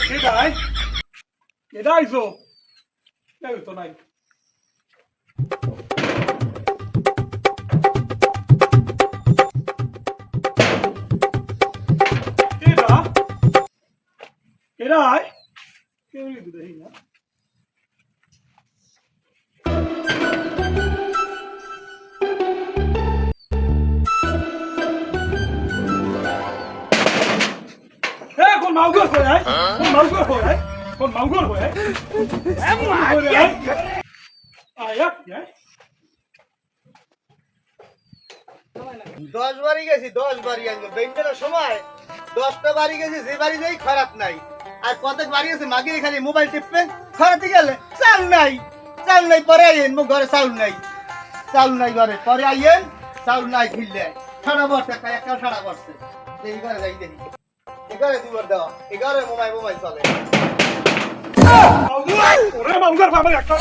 কেডাই কেডাই জো কেউ তো নাই কেডা কেডাই কেউ দেখি না con máu gớt rồi đấy con máu gớt rồi đấy con máu gớt rồi đấy em mà đấy ai á đấy 10 বাড়ি গেছি 10 বাড়ি আইলো বেন্টের সময় 10টা বাড়ি গেছি যে বাড়ি যাই খারাপ নাই আর কতক বাড়ি আছে মাগিরি খালি মোবাইল টিপবে খারাপই গেলে চাল নাই পরে আইন মো ঘরে চাল নাই ঘরে পরে আইন চাল নাই খিললে সারা বর্ষে একটা সারা বর্ষে এই ঘরে যাই দেখি এগারে দুবার দাও এগারে মোবাইল চলে ওরে মাউগার বাবা একটা